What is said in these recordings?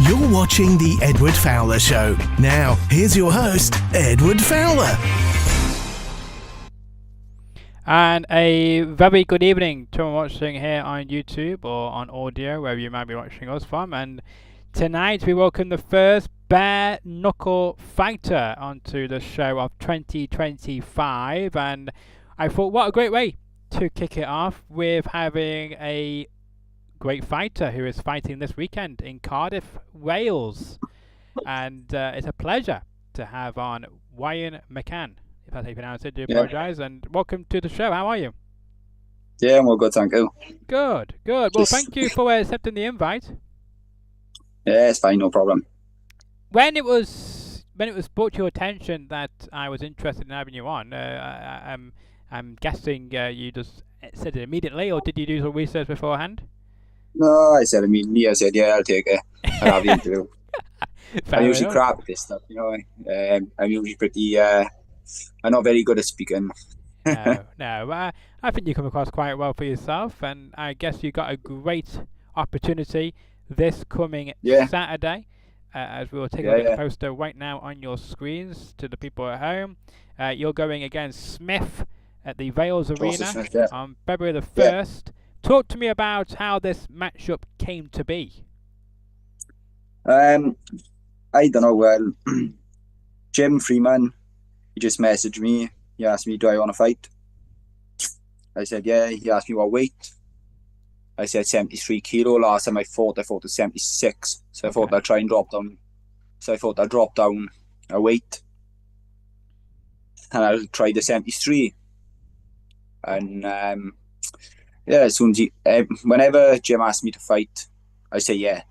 You're watching The Edward Fowler Show. Now, here's your host, Edward Fowler. And a very good evening to everyone watching here on YouTube or on audio, wherever you might be watching us from. And tonight we welcome the first Bareknuckle fighter onto the show of 2025. And I thought, what a great way to kick it off with having a great fighter who is fighting this weekend in Cardiff, Wales. And it's a pleasure to have on McCann. If that's how you pronounce it, I do apologise. And welcome to the show. How are you? Yeah, I'm all good, thank you. Good. Well, thank you for accepting the invite. Yeah, it's fine, no problem. When it was brought to your attention that I was interested in having you on, I'm guessing you just said it immediately, or did you do some research beforehand? No, I said immediately. I said, yeah, I'll take it. I'll have the interview. I'm usually crap at this stuff, you know. I'm usually pretty. I'm not very good at speaking. No. I think you come across quite well for yourself, and I guess you got a great opportunity this coming Saturday. As we will take a look at the poster right now on your screens to the people at home. You're going against Smith at the Wales Arena on February the 1st. Talk to me about how this matchup came to be. I don't know. Well, Jim Freeman, he just messaged me. He asked me, do I want to fight? I said, yeah. He asked me what weight. I said 73 kilo. Last time I fought at 76. So I thought I'd try and drop down. So I thought I'd drop down a weight. And I'll try the 73. And as soon as whenever Jim asked me to fight, I say yeah.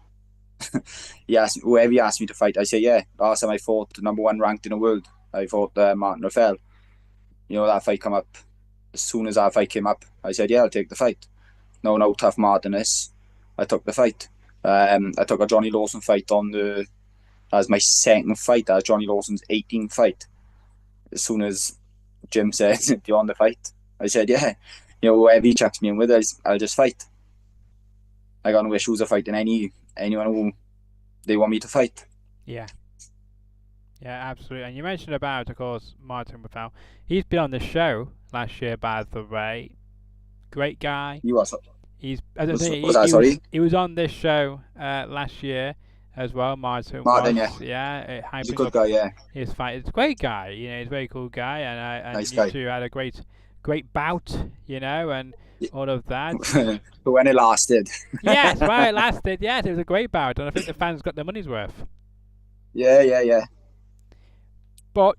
Whoever he asked me to fight, I say yeah. Last time I fought the number one ranked in the world, I fought Martin Raffel. You know, that fight come up. As soon as that fight came up, I said yeah, I'll take the fight. No tough Martinez. I took the fight. I took a Johnny Lawson fight as my second fight. That was Johnny Lawson's 18th fight. As soon as Jim said, do you want the fight? I said yeah. You know, whoever he chucks me in with, I'll just fight. I got no issues of fighting anyone who they want me to fight. Yeah, absolutely. And you mentioned about, of course, Martin Raffel. He's been on the show last year, by the way. Great guy. He was. Sorry? He was on this show last year as well. Martin, he's a good guy. Yeah, his fight. It's a great guy. You know, he's a very cool guy, and nice you guy. two had a great bout, you know, and all of that. But when it lasted. Yes, well, it lasted. Yes, it was a great bout, and I think the fans got their money's worth. Yeah. But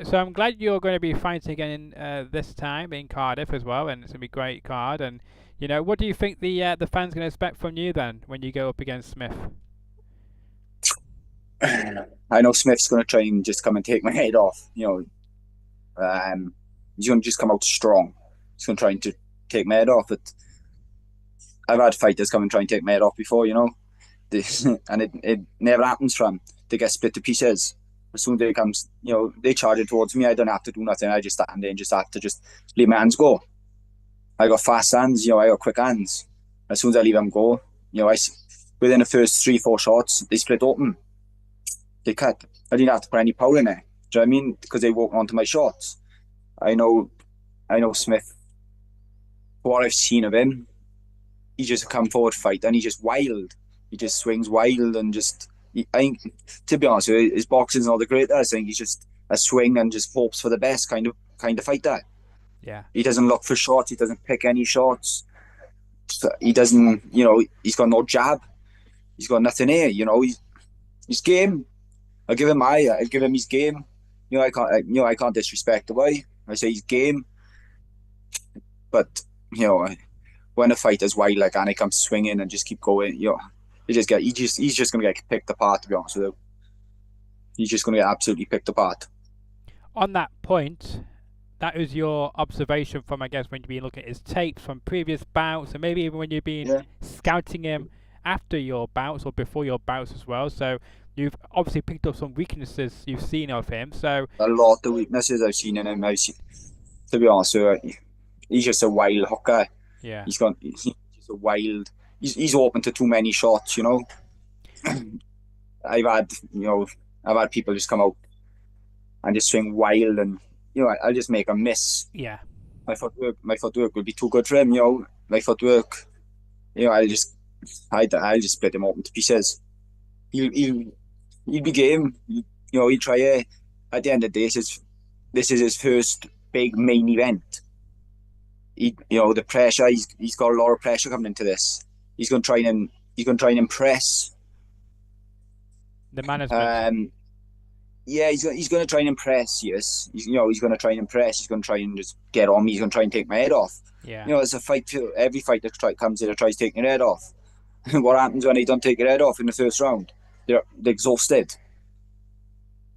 so I'm glad you're going to be fighting again this time in Cardiff as well, and it's going to be a great card. And you know, what do you think the fans going to expect from you then when you go up against Smith? I know Smith's going to try and just come and take my head off. You know, he's going to just come out strong. He's going to try and take my head off. But I've had fighters come and try and take my head off before, you know, and it never happens for them. They get split to pieces. As soon as they come, you know, they charge it towards me. I don't have to do nothing. I just stand there and just have to just leave my hands go. I got fast hands, you know, I got quick hands. As soon as I leave them go, you know, within the first 3-4 shots, they split open. They cut. I didn't have to put any power in there. Do you know what I mean? Because they walk onto my shots. I know Smith. For what I've seen of him, he's just a come forward fighter, and he's just wild. He just swings wild and just. I think, to be honest with you, his boxing's not the greatest. I think he's just a swing and just hopes for the best kind of fighter. Yeah. He doesn't look for shots. He doesn't pick any shots. He doesn't. You know, he's got no jab. He's got nothing here. You know, he's game. I'll give him his game. You know, I can't disrespect the way. I say he's game. But you know, when a fighter's wild like that and he comes swinging and just keep going, you know. He's just going to get picked apart, to be honest with you. He's just going to get absolutely picked apart. On that point, that was your observation from, I guess, when you've been looking at his tapes from previous bouts, and maybe even when you've been scouting him after your bouts or before your bouts as well. So you've obviously picked up some weaknesses you've seen of him. So a lot of weaknesses I've seen in him. To be honest with you, he's just a wild hooker. Yeah. He's just a wild. He's open to too many shots, you know. I've had people just come out and just swing wild, and I'll just make him miss. Yeah. My footwork will be too good for him. My footwork. I'll just split him open to pieces. He'll be game. He'll try it. At the end of the day, this is his first big main event. The pressure. He's got a lot of pressure coming into this. He's going to try and impress the management. He's going to try and impress. Yes, he's going to try and impress. He's going to try and just get on me. He's going to try and take my head off. Yeah. It's a fight. Every fighter comes in and tries taking your head off. What happens when they don't take your head off in the first round? They're exhausted.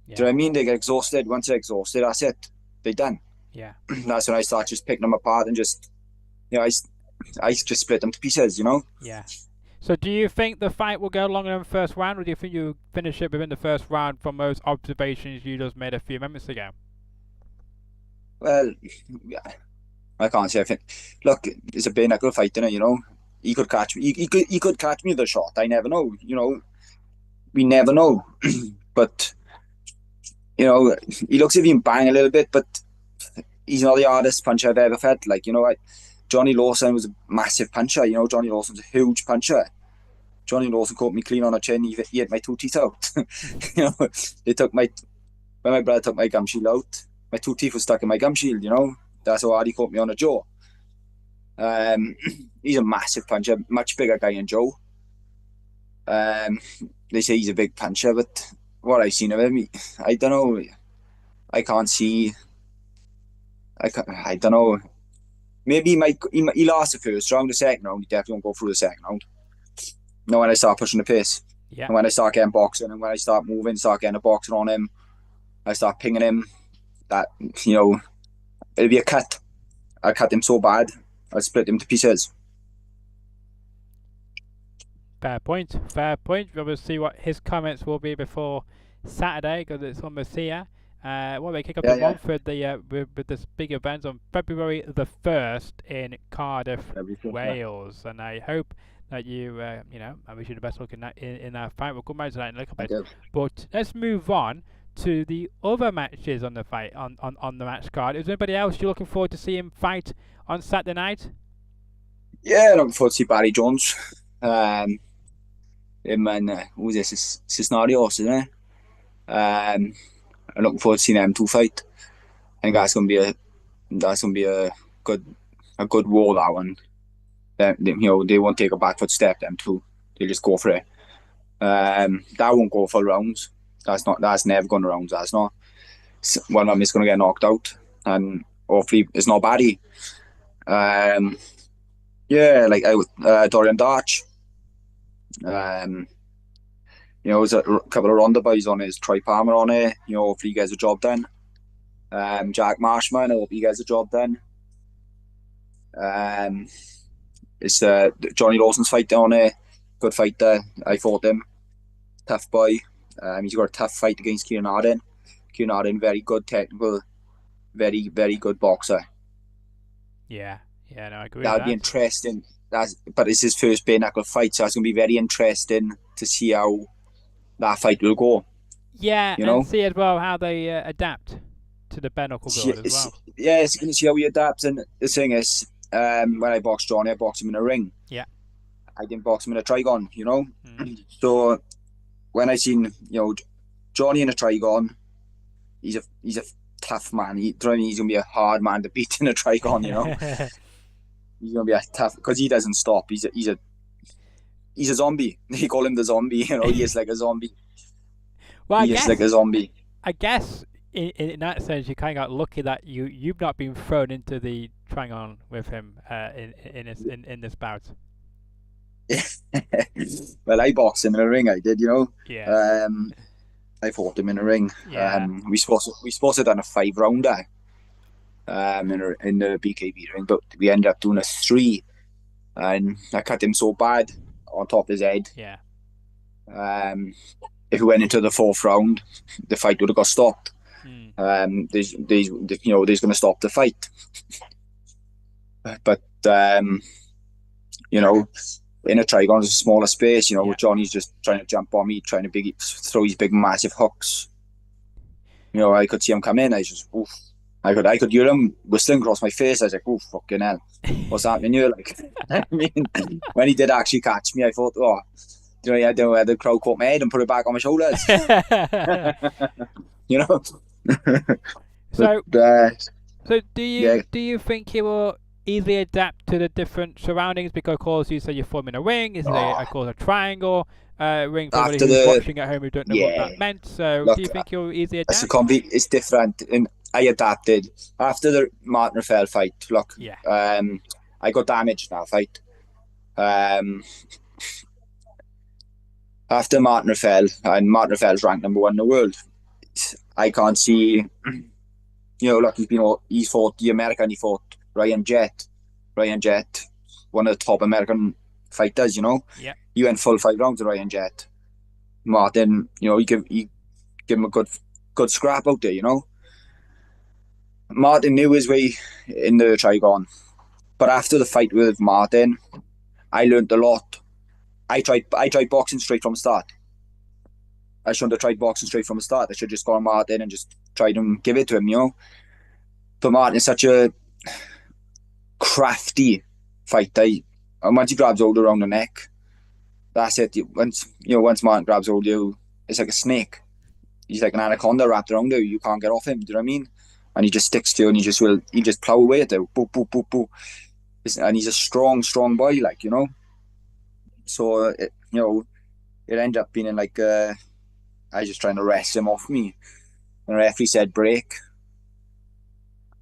Yeah. Do you know what I mean? They get exhausted. Once they're exhausted, that's it. They're done. Yeah. That's when I start just picking them apart and just, I just split them to pieces. Yeah. So do you think the fight will go longer than the first round, or do you think you finish it within the first round from those observations you just made a few moments ago? Well, I can't say. I think. Look, it's a bare-knuckle fight, He could catch me. He could catch me with a shot. I never know. We never know. But he looks as if he can bang a little bit, but he's not the hardest puncher I've ever felt. Johnny Lawson was a massive puncher. Johnny Lawson's a huge puncher. Johnny Lawson caught me clean on a chin. He hit my 2 teeth out. When my brother took my gum shield out, my 2 teeth were stuck in my gum shield. That's how hard he caught me on the jaw. He's a massive puncher, much bigger guy than Joe. They say he's a big puncher, but what I've seen of him, I don't know. I can't see. I don't know. Maybe he lost the first round. The second round, he definitely won't go through the second round. When I start pushing the pace, and when I start getting boxing, and when I start moving, start getting a boxing on him, I start pinging him. That it'll be a cut. I'll cut him so bad, I'll split him to pieces. Fair point. We'll see what his comments will be before Saturday, because it's almost here. They kick up the month with this big event on February the 1st in Cardiff, Wales, and I hope that I wish you the best luck in that fight. We'll come back to that in a little bit. But let's move on to the other matches on the fight on the match card. Is there anybody else you're looking forward to seeing fight on Saturday night? Yeah, looking forward to see Barry Jones. Him and who's this? Cisnarios, isn't it? I'm looking forward to seeing them 2 fight. I think that's gonna be a good war, that one. They won't take a back foot step, them two. They'll just go for it. That won't go for rounds. That's never going to rounds. That's not. One of them is going to get knocked out, and hopefully it's not Barry. Dorian Darch. There's a couple of Ronda boys on his Troy Palmer on it. Hopefully he gets the job done. Jack Marshman, I hope he gets the job done. It's Johnny Lawson's fight on it. Good fight there. I fought him. Tough boy. He's got a tough fight against Kieran Arden. Kieran Arden, very good technical, very, very good boxer. Yeah, no, I agree. That'll be interesting. But it's his first bare-knuckle fight, so it's going to be very interesting to see how that fight will go. Yeah, and see as well how they adapt to the bare-knuckle build as well. Yeah, it's going to see how he adapts. And the thing is, when I boxed Johnny, I boxed him in a ring. Yeah. I didn't box him in a trigon, So when I seen, Johnny in a trigon, he's a tough man. He's going to be a hard man to beat in a trigon, He's going to be a tough, because he doesn't stop. He's a zombie. They call him the zombie, he is like a zombie. Well, he is like a zombie. I guess in that sense, you kind of got lucky that you've not been thrown into the trigon with him in this bout. Well, I boxed him in a ring. I did, Yeah. I fought him in a ring. Yeah. We supposed to have done a 5-rounder. In the BKB ring, but we ended up doing a 3, and I cut him so bad on top of his head. Yeah. If we went into the 4th round, the fight would have got stopped. There's going to stop the fight. But in a trigon, there's a smaller space, you know, Yeah. Johnny's just trying to jump on me, trying to throw his big massive hooks. You know, I could see him come in. I just, oof. I could hear him whistling across my face. I was like, "Oh fucking hell, what's happening here?" Like, I mean, when he did actually catch me, I thought, "Oh, you know, he had the crowd caught my head and put it back on my shoulders." You know. So, But, so yeah, do you think you will easily adapt to the different surroundings? Because of course you say you're forming a ring. Is it I call it a triangle ring for anybody after who's the watching at home who don't know what yeah, that meant? So do look, you think you'll easily it's adapt? it's different, and I adapted after the Martin Raffel fight. Look, Yeah. I got damaged in that fight. After Martin Raffel, and Martin Raffel's ranked #1 in the world. I can't see, you know, look, he fought the American, he fought Ryan Jett. Ryan Jett, one of the top American fighters, you know. Yeah. He went full 5 rounds with Ryan Jett. Martin, you know, he give him a good scrap out there, you know. Martin knew his way in the trigon. But after the fight with Martin, I learned a lot. I tried boxing straight from the start. I shouldn't have tried boxing straight from the start. I should have just gone Martin and just tried and give it to him, you know. But Martin is such a crafty fighter. And once he grabs hold around the neck, that's it. Once Martin grabs hold of you, it's like a snake. He's like an anaconda wrapped around you. You can't get off him. Do you know what I mean? And he just sticks to you, and he just plow away at you. Boo, boo, boo, boo. And he's a strong boy, like, you know. So it ended up being like I was just trying to wrest him off me. And the referee said break.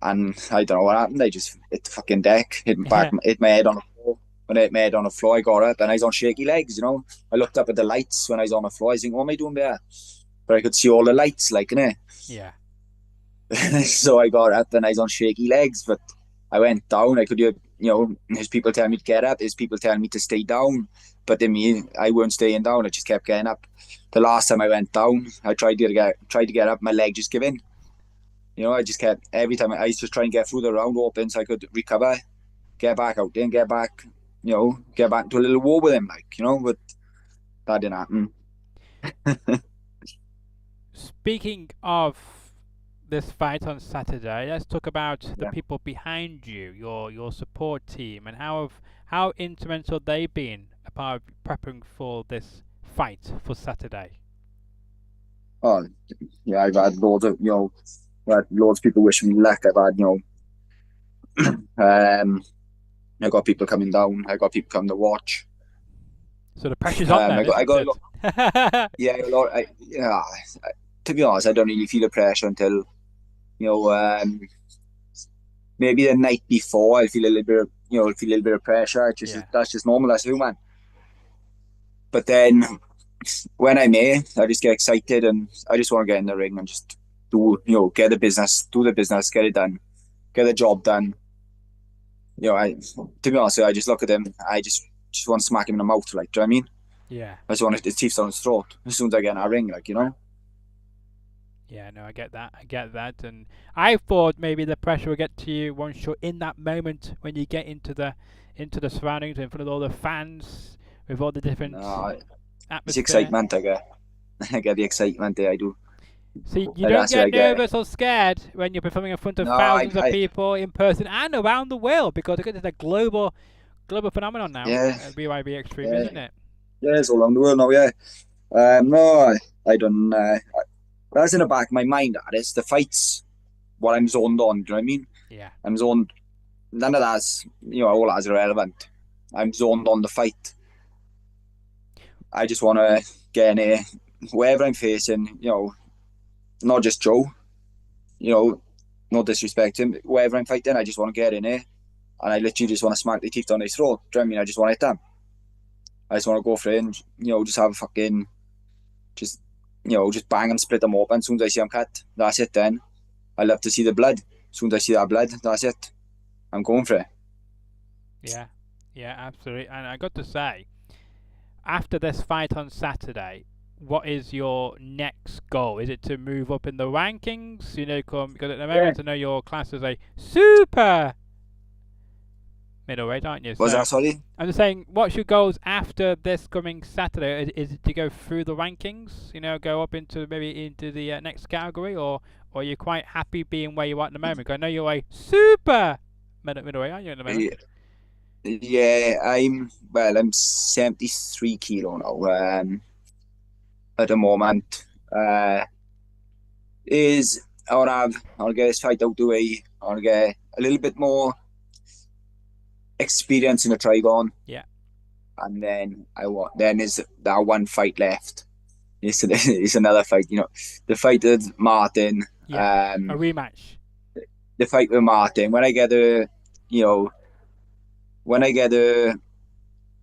And I don't know what happened. I just hit the fucking deck, hit my head on the floor. When I hit my head on the floor, I got up and I was on shaky legs, you know. I looked up at the lights when I was on the floor. I was thinking, what am I doing there? But I could see all the lights, like, innit? Yeah. So I got up and I was on shaky legs, but I went down. I could hear, you know, his people telling me to get up, his people telling me to stay down. But in me, I weren't staying down. I just kept getting up. The last time I went down, I tried to get up. My leg just gave in. You know, I just kept every time I used to try and get through the round open so I could recover, get back out there, and get back into a little war with him, like, you know. But that didn't happen. Speaking of this fight on Saturday, let's talk about the people behind you, your support team, and how instrumental they've been a part of prepping for this fight for Saturday. Oh, yeah, I've had loads of people wishing me luck. I've had I got people coming down. I got people coming to watch. So the pressure's on there. I got a lot. To be honest, I don't really feel the pressure until, you know, maybe the night before. I feel a little bit of pressure. That's just normal. That's human. But then when I'm here, I just get excited and I just want to get in the ring and just do the business, get it done, get the job done. You know, to be honest, I just look at him. I just want to smack him in the mouth, like, do you know what I mean? Yeah. I just want his teeth on his throat as soon as I get in that ring, like, you know. Yeah, no, I get that, and I thought maybe the pressure will get to you once you're in that moment when you get into the surroundings in front of all the fans with all the different atmosphere. It's excitement. I get the excitement there. I do. So you don't get nervous or scared when you're performing in front of thousands of people in person and around the world, because it's a global phenomenon now. Yeah. BYB Extreme, isn't it? Yeah, it's all around the world now. Yeah. No, I don't. That's in the back of my mind. That is the fights. What I'm zoned on. Do you know what I mean? Yeah. I'm zoned. None of that's, all that's irrelevant. I'm zoned on the fight. I just want to get in here, wherever I'm facing. Not just Joe. No disrespect to him. Wherever I'm fighting, I just want to get in here, and I literally just want to smack the teeth down his throat. Do you know what I mean? I just want to hit them. I just want to go for it and, just have a fucking, just bang and split them open. As soon as I see them cut, that's it then. I love to see the blood. As soon as I see that blood, that's it. I'm going for it. Yeah, absolutely. And I got to say, after this fight on Saturday, what is your next goal? Is it to move up in the rankings? Because at the moment I know your class is a super middleweight, aren't you? Was So that, sorry? I'm just saying, what's your goals after this coming Saturday? Is it to go through the rankings? Go up into maybe into the next category, or are you quite happy being where you are at the moment? 'Cause I know you're a super middleweight, aren't you, at the moment? Yeah, I'm 73 kilo now. At the moment, is I'll get this fight out the way. I'll get a little bit more experience in the Trigon. Yeah. And then is that one fight left. It's another fight. The fight with Martin. Yeah. A rematch. The fight with Martin. When I get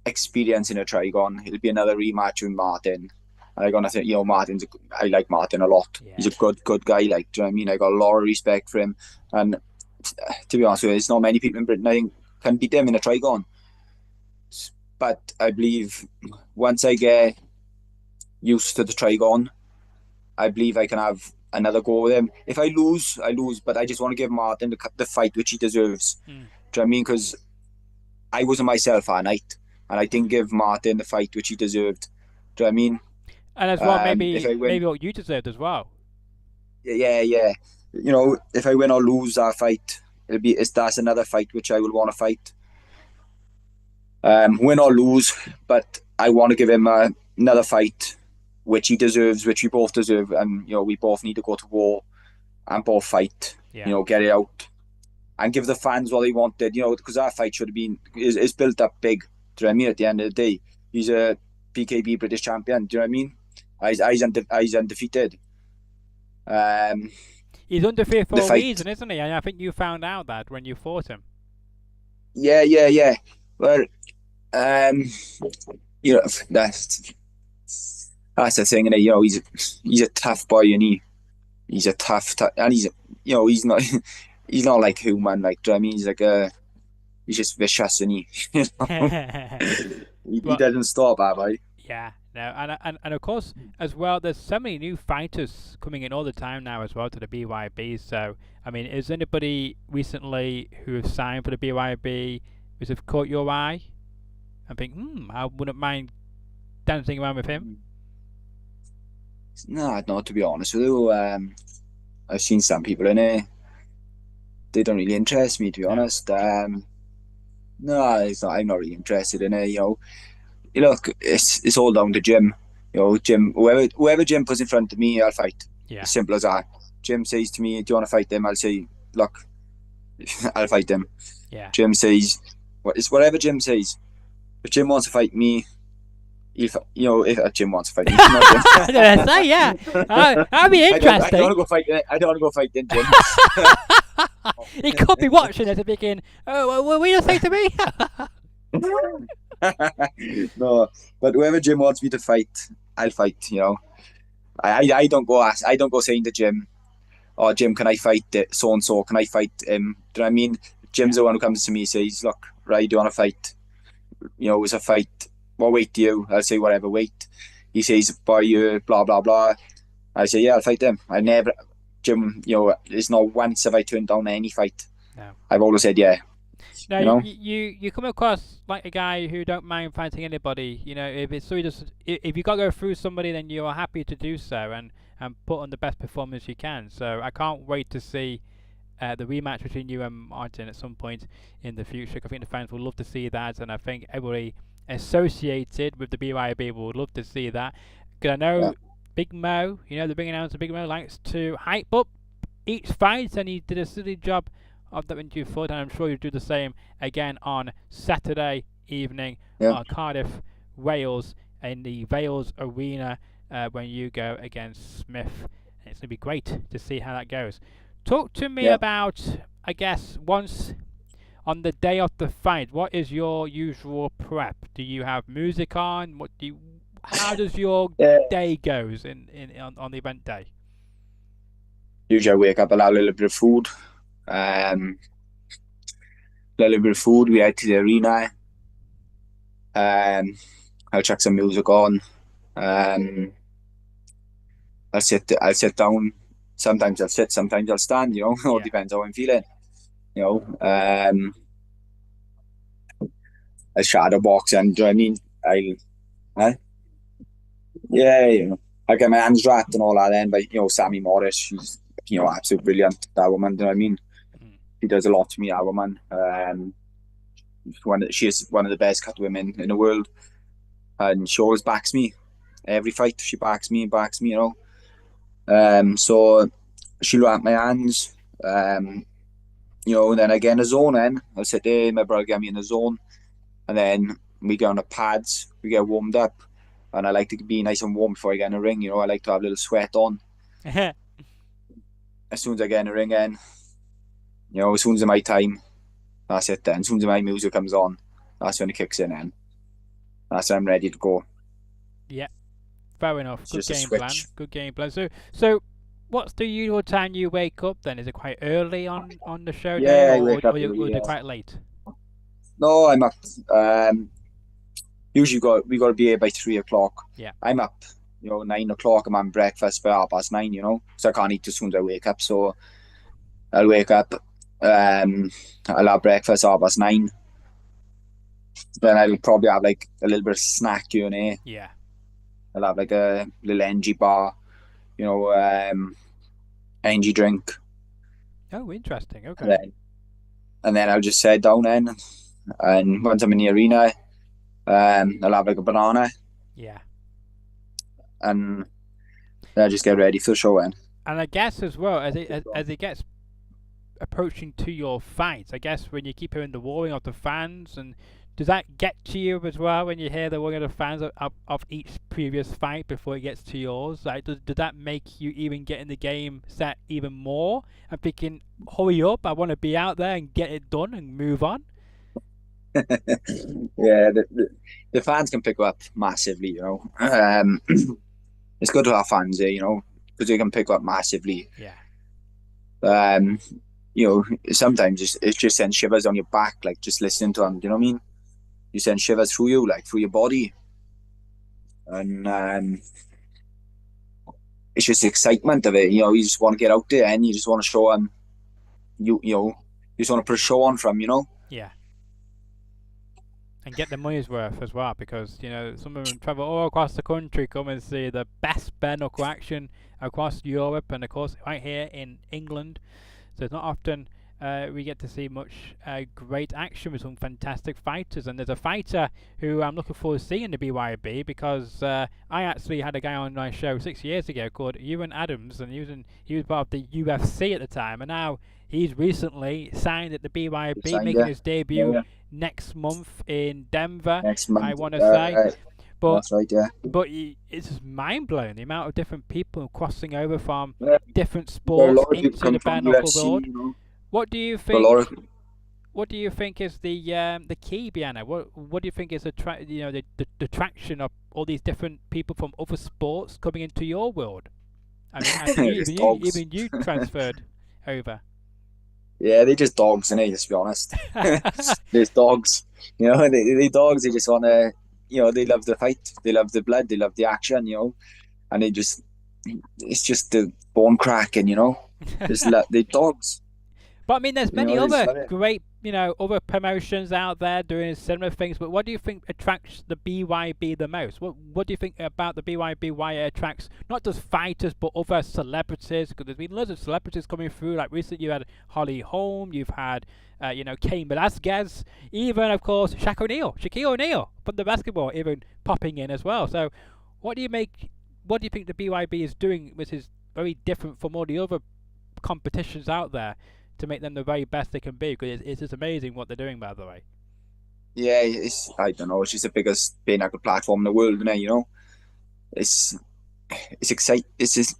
experience in a Trigon, it'll be another rematch with Martin. And I'm gonna think, I like Martin a lot. Yeah. He's a good guy. Like, do you know what I mean? I got a lot of respect for him. And to be honest with you, there's not many people in Britain I think can beat him in a Trigon. But I believe once I get used to the Trigon, I believe I can have another go with him. If I lose, I lose. But I just want to give Martin the fight which he deserves. Do you know what I mean? Because I wasn't myself that night, and I didn't give Martin the fight which he deserved. Do you know what I mean? And as well, maybe what you deserved as well. Yeah. If I win or lose that fight, that's another fight which I will want to fight. Win or lose, but I want to give him another fight which he deserves, which we both deserve, and we both need to go to war and both fight. Yeah. Get it out and give the fans what they wanted. Because that fight should have been is built up big. Do you know what I mean? At the end of the day, he's a BKB British champion. Do you know what I mean? He's undefeated. He's undefeated for a reason, isn't he? And I think you found out that when you fought him. Yeah. Well, that's the thing, and he's a tough boy, and he's a tough, and he's not he's not like human, like, do you know what I mean? He's like he's just vicious, and he doesn't stop, that boy. Yeah. No, and of course as well, there's so many new fighters coming in all the time now as well to the BYB. So I mean, is anybody recently who have signed for the BYB who's have caught your eye and think, I wouldn't mind dancing around with him? No, to be honest with you, I've seen some people in it. They don't really interest me, to be honest. No, it's not. I'm not really interested in it. Look, it's all down to Jim. Jim, whoever Jim puts in front of me, I'll fight. Yeah. As simple as that. Jim says to me, "Do you want to fight them?" I'll say, "Look, I'll fight them." Yeah. Jim says, it's whatever Jim says. If Jim wants to fight me, if Jim wants to fight me, I was gonna say, yeah, that'd be interesting. I don't want to go fight. I don't want to go fight them, Jim. He could be watching it and thinking, "Oh, what were you saying to me?" No, but whoever Jim wants me to fight, I'll fight. I don't go saying to Jim, "Oh, Jim, can I fight so and so? Can I fight him?" Do you know what I mean? Jim's the one who comes to me and says, "Look, right, do you want to fight? It's a fight. What weight do you?" I'll say whatever weight. He says, "Boy, you blah blah blah." I say, "Yeah, I'll fight him." Jim, there's not once have I turned down any fight. No. I've always said yeah. No, you come across like a guy who don't mind fighting anybody. If it's so, if you got to go through somebody, then you are happy to do so and put on the best performance you can. So I can't wait to see the rematch between you and Martin at some point in the future. I think the fans will love to see that, and I think everybody associated with the BYB will love to see that. Because I know Big Mo, the big announcer Big Mo, likes to hype up each fight, and he did a silly job of that when you fought, and I'm sure you'll do the same again on Saturday evening on Cardiff, Wales, in the Wales Arena when you go against Smith. And it's going to be great to see how that goes. Talk to me about, I guess, once on the day of the fight, what is your usual prep? Do you have music on? How does your day goes on the event day? Usually I wake up, I'll have a little bit of food. We head to the arena. I'll chuck some music on. I'll sit down. Sometimes I'll sit, sometimes I'll stand. It all depends how I'm feeling. a shadow boxing. Do you know what I mean? Huh? Yeah, I get my hands wrapped and all that then by, Sammy Morris. She's, absolutely brilliant, that woman, do you know what I mean? Mm. She does a lot to me, that woman. She is one of the best cut women in the world. And she always backs me. Every fight, she backs me. So she'll wrap my hands. Then I get in the zone then. I'll sit there, my brother get me in the zone. And then we get on the pads, we get warmed up. And I like to be nice and warm before I get in the ring. I like to have a little sweat on. As soon as I get in the ring then, as soon as my time, that's it then. As soon as my music comes on, that's when it kicks in then. That's when I'm ready to go. Yeah, fair enough. It's Good just a game plan. switch. Good game plan. So what's the usual time you wake up then? Is it quite early on the show Yeah, I day, wake up or early, is it yeah. quite late? No, I'm up. Usually we got to be here by 3 o'clock. Yeah. I'm up. 9 o'clock. I'm on breakfast by 9:30. So I can't eat as soon as I wake up. So I'll wake up. I'll have breakfast 9:30. Then I'll probably have like a little bit of snack, Yeah. I'll have like a little energy bar, energy drink. Oh, interesting. Okay. And then I'll just sit down then. And once I'm in the arena, I'll have like a banana. Yeah. And then I'll just get ready for the show then. And I guess as well, as it gets approaching to your fights, I guess when you keep hearing the roaring of the fans, and does that get to you as well when you hear the roaring of the fans of each previous fight before it gets to yours? Like, does that make you even get in the game set even more and thinking, hurry up, I want to be out there and get it done and move on? Yeah, the fans can pick up massively, It's good to have fans there, because they can pick up massively. Yeah. Sometimes it just sends shivers on your back, like just listening to them. Do you know what I mean? You send shivers through you, like through your body, and it's just the excitement of it. You just want to get out there and you just want to show them. You just want to put a show on from. Yeah. And get the money's worth as well, because some of them travel all across the country, come and see the best bare knuckle action across Europe, and of course right here in England. So it's not often we get to see much great action with some fantastic fighters. And there's a fighter who I'm looking forward to seeing in the BYB, because I actually had a guy on my show 6 years ago called Ewan Adams, and he was part of the UFC at the time, and now he's recently signed at the BYB, making his debut next month in Denver. Next month, I want to say. But that's right, yeah. But it's just mind blowing the amount of different people crossing over from different A sports lot of people into come the bare from knuckle UFC, world. What do you A think? lot of What do you think is the key behind it? What do you think is the attraction of all these different people from other sports coming into your world? I mean, even you transferred over. Yeah, they're just dogs, innit? Let's be honest. There's dogs. They dogs. They just wanna. They love the fight. They love the blood. They love the action. And it's just the bone cracking. They're dogs. But I mean, there's many they just love other it. great, other promotions out there doing similar things. But what do you think attracts the BYB the most? What do you think about the BYB? Why it attracts not just fighters but other celebrities? Because there's been loads of celebrities coming through. Like recently, you had Holly Holm, you've had, Cain Velasquez, even of course Shaquille O'Neal from the basketball, even popping in as well. So, what do you think the BYB is doing, which is very different from all the other competitions out there, to make them the very best they can be? Because it's just amazing what they're doing, by the way. Yeah, I don't know. It's just the biggest bare knuckle platform in the world, innit? It's excitement, innit?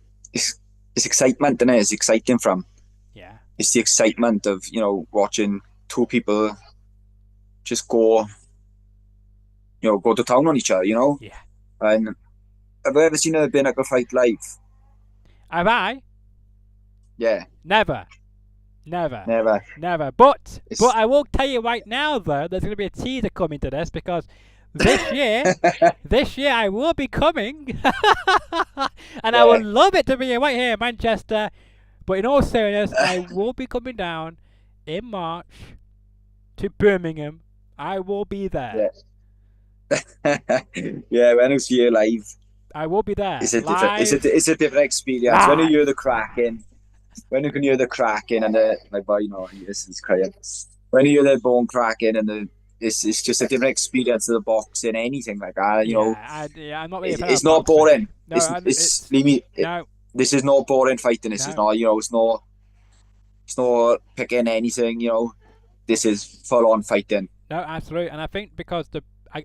It's exciting from. Yeah. It's the excitement of watching two people just go to town on each other. Yeah. And have you ever seen a bare knuckle fight live? Have I? Yeah. Never. Never. But I will tell you right now, though, there's going to be a teaser coming to this, because this year I will be coming, and I would love it to be right here in Manchester. But in all seriousness, I will be coming down in March to Birmingham, I will be there. Yeah, when I see you live, I will be there. it's a different, Live. it's a different experience. When you hear Live. the cracking, when you can hear the cracking and the like, boy, you know, this is crazy. When you hear the bone cracking and it's just a different experience of the boxing, anything like that. You know, Yeah, I'm not really a fan it's of not boxing. boring. No, It's leave me. no, This is not boring fighting. This is no. not, you know, it's not picking anything. You know, this is full on fighting. No, absolutely, and I think because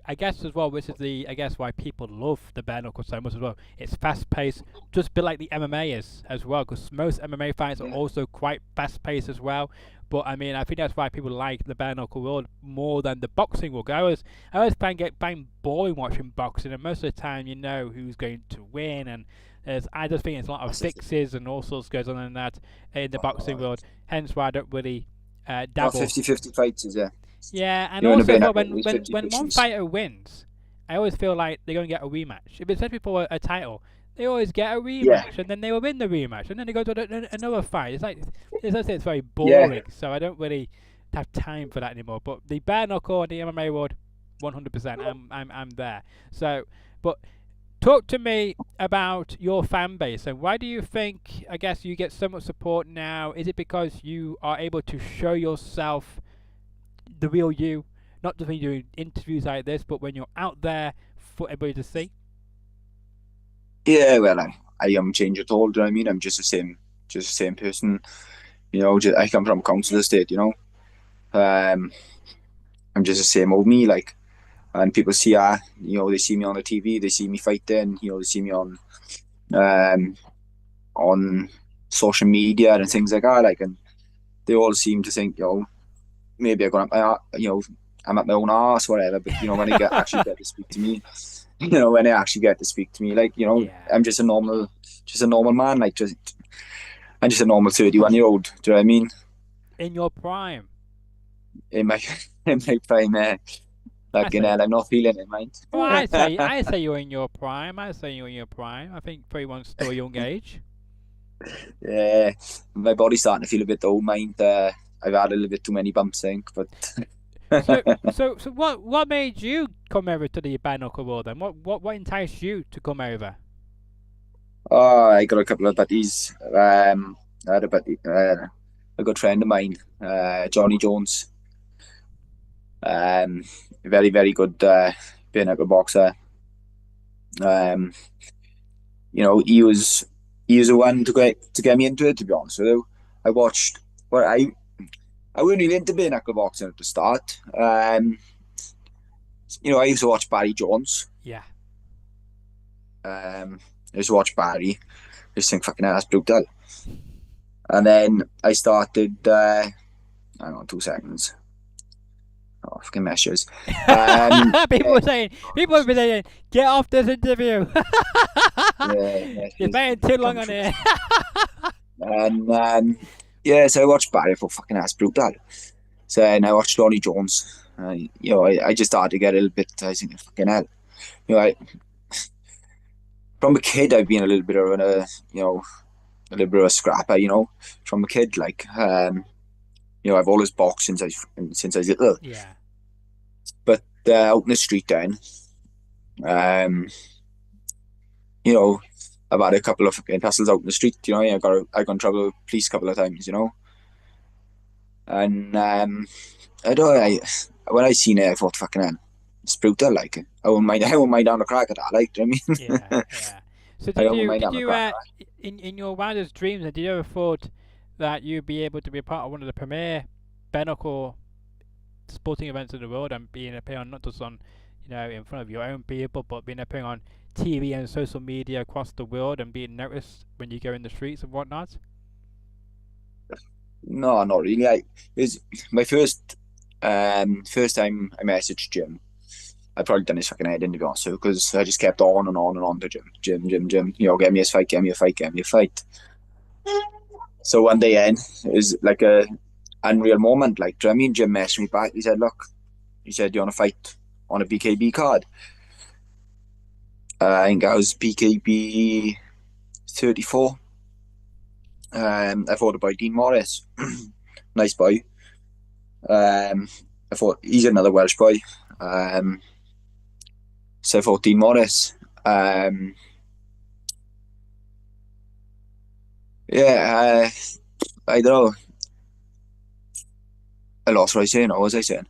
I guess as well, which is I guess why people love the bare knuckle so much as well. It's fast paced, just a bit like the MMA is as well, because most MMA fights are Yeah. also quite fast paced as well. But I mean, I think that's why people like the bare knuckle world more than the boxing world. I always find boring watching boxing, and most of the time you know who's going to win, and I just think it's a lot of fixes and all sorts goes on in that in the boxing world. Hence why I don't really Not dabble. 50-50 fights, is it? Yeah, and You're in a also as bin well, at least when 50 one fighter wins, I always feel like they're going to get a rematch. If it's especially for a title, they always get a Yeah, rematch, and then they will win the rematch, and then they go to another fight. It's like it's very yeah. boring, so I don't really have time for that anymore. But the bare knuckle and the MMA world, 100%, I'm there. So, but talk to me about your fan base and why do you think, I guess, you get so much support now? Is it because you are able to show yourself the real you, not just when you're doing interviews like this, but when you're out there for everybody to see? Yeah, well, I am changed at all. Do you know what I mean? I'm just the same person. You know, I come from council estate. You know, um, I'm just the same old me. Like, and people see, you know, they see me on the TV, they see me fighting. You know, they see me um, on social media and things like that. Like, and they all seem to think, you know, maybe you know, I'm at my own arse, whatever. But you know, when actually get to speak to me, you know, when they actually get to speak to me, like, you know, Yeah. I'm just a normal man. Like, I'm just a normal 31-year-old. Do you know what I mean? In your prime. In my in my prime, I fucking say, hell, I'm not feeling it, mind. well, I say you're in your prime. I say you're in your prime. I think 31's still a young age. Yeah, my body's starting to feel a bit old, mind. I've had a little bit too many bumps, I think. But So what made you come over to the bare knuckle world then? What enticed you to come over? oh, I got a couple of buddies. I had a good friend of mine, Johnny Jones. Um, very very good bare knuckle boxer. Um, you know, he was the one to get me into it. To be honest with you, I watched. Well, I wasn't really into bare knuckle boxing at the start. You know, I used to watch Barry Jones. Yeah. I used to watch Barry. I just think fucking hell, that's brutal. And then I started. Hang on, 2 seconds. Oh, fucking messages. People have been saying, get off this interview. Yeah, You're spending too long on it. And yeah, so I watched Barry for fucking ass brutal. So and I watched Johnny Jones. You know, I just started to get a little bit. I think fucking hell. You know, from a kid, I've been a little bit of you know, a little bit of a scrapper. You know, from a kid, like you know, I've always boxed since I was little. Yeah. But out in the street then, you know, I've had a couple of fucking tussles out in the street. You know, I got in trouble with police a couple of times. You know, and I don't. When I seen it, I thought, fucking hell, it's brutal. Like, I wouldn't mind. I wouldn't mind down the crack at that. Like, do you know what I mean? Yeah. So I wouldn't mind did down the you crack. in your wildest dreams, did you ever thought that you'd be able to be a part of one of the premier bare knuckle sporting events in the world and being appearing on, not just on, you know, in front of your own people, but being appearing on TV and social media across the world and being noticed when you go in the streets and whatnot? No, not really. It was my first time I messaged Jim. I probably done his fucking head in, to be honest with you, because I just kept on and on and on to Jim. You know, get me a fight, get me a fight, get me a fight. So one day in, it was like a unreal moment. Like, do you know what I mean? Jim messaged me back. He said, "Look," he said, "you want to fight on a BKB card?" I think I was BKB 34. I fought by Dean Morris. Nice boy. I thought he's another Welsh boy. So I thought Dean Morris. Yeah, I don't know. I lost what I was saying. What was I saying?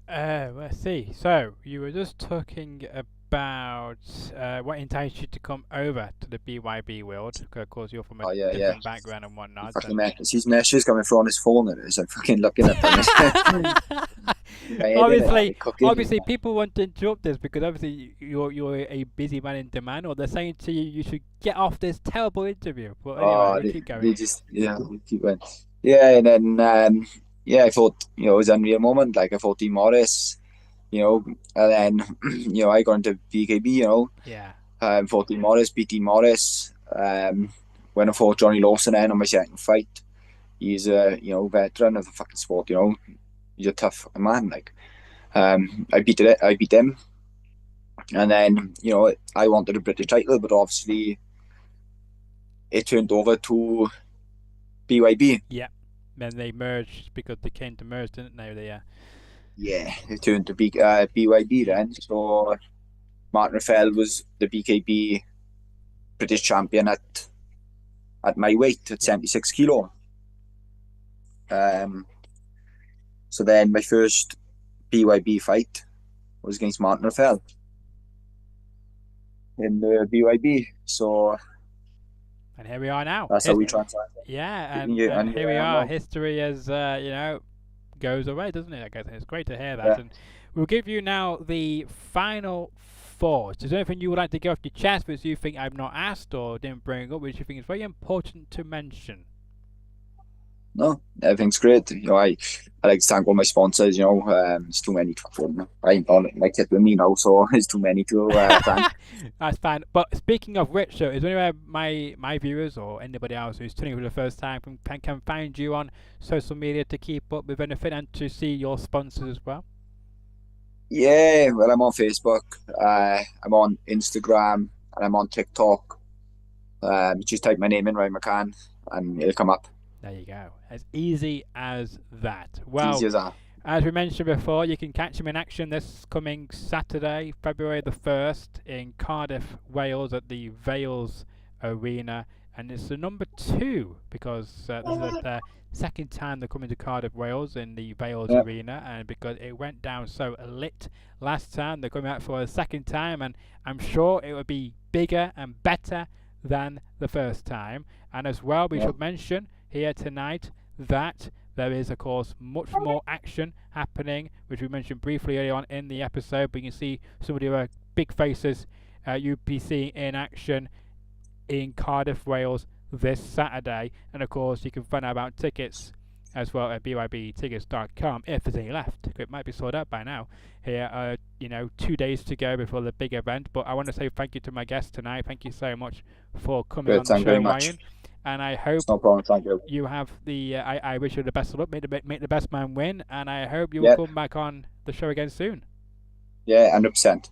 Let's see. So you were just talking about what enticed you to come over to the BYB world. 'Cause of course, you're from a different background and whatnot. Fucking his messages coming through on his phone. It is. I'm fucking looking at them. Obviously, people want to interrupt this because obviously you're a busy man in demand, or they're saying to you you should get off this terrible interview. But anyway, we keep going. We keep going. Yeah, and then I thought it was an unreal moment. Like I thought Dean Morris, and then I got into BKB. Fought Dean Morris, beat Dean Morris. When I fought Johnny Lawson then on my second fight, he's a veteran of the fucking sport. He's a tough man. Like I beat him, and then I wanted a British title, but obviously it turned over to BYB. Yeah. Then they merged because they came to merge, didn't they? Yeah, it turned to BYB then. So Martin Raffel was the BKB British champion at my weight at 76 kilo. So then my first BYB fight was against Martin Raffel in the BYB. So. And here we are now. That's how we translate. Yeah, and here we are. History as goes away, doesn't it? I guess it's great to hear that. Yeah. And we'll give you now the final thoughts. Is there anything you would like to get off your chest, which you think I've not asked or didn't bring up, which you think is very important to mention? No, everything's great. I like to thank all my sponsors. It's too many to I ain't on my kit with me now, so it's too many to thank. That's fine. But speaking of which, is there anywhere my viewers or anybody else who's tuning in for the first time can find you on social media to keep up with anything and to see your sponsors as well? Yeah, well, I'm on Facebook. I'm on Instagram and I'm on TikTok. Just type my name in, Ryan McCann, and it'll come up. There you go. As easy as that. Well, easy as that. As we mentioned before, you can catch him in action this coming Saturday, February the 1st, in Cardiff, Wales, at the Vales Arena. And it's the number 2 because this is the second time they're coming to Cardiff, Wales, in the Vales Arena. And because it went down so lit last time, they're coming out for a second time. And I'm sure it will be bigger and better than the first time. And as well, we should mention here tonight that there is, of course, much more action happening, which we mentioned briefly earlier on in the episode. But you can see some of the big faces you'll be seeing in action in Cardiff, Wales this Saturday. And, of course, you can find out about tickets as well at bybtickets.com if there's any left. It might be sold out by now. Here, 2 days to go before the big event. But I want to say thank you to my guests tonight. Thank you so much for coming on the show, Ryan. And I hope no problem. Thank you. You have the. I wish you the best of luck. Make the best man win, and I hope you will come back on the show again soon. Yeah, 100%.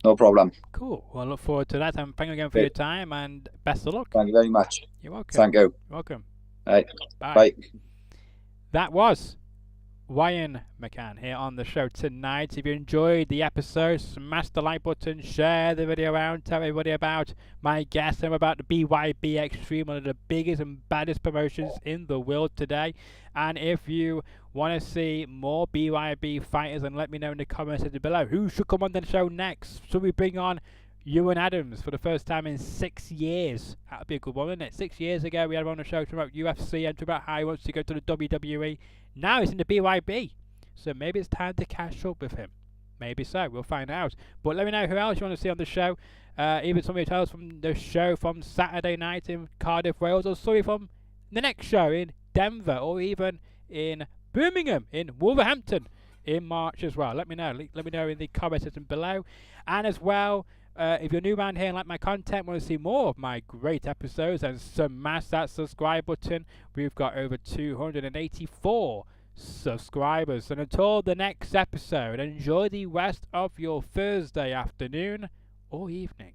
No problem. Cool. Well, I look forward to that. And thank you again for your time, and best of luck. Thank you very much. You're welcome. Thank you. You're welcome. Right. Bye. That was Ryan McCann here on the show tonight. If you enjoyed the episode, smash the like button, share the video around, tell everybody about my guest and about the BYB Extreme, one of the biggest and baddest promotions in the world today. And if you want to see more BYB fighters, and let me know in the comments below who should come on the show next. Should we bring on Ewan Adams for the first time in 6 years? That would be a good one, wouldn't it? 6 years ago we had him on the show to about UFC and to about how he wants to go to the WWE. Now he's in the BYB, so maybe it's time to catch up with him. Maybe so, we'll find out. But let me know who else you want to see on the show. Even somebody tell us from the show from Saturday night in Cardiff, Wales, or somebody from the next show in Denver, or even in Birmingham, in Wolverhampton in March as well. Let me know. Let me know in the comments section below. And as well, if you're new around here and like my content, want to see more of my great episodes, and smash that subscribe button. We've got over 284 subscribers. And until the next episode, enjoy the rest of your Thursday afternoon or evening.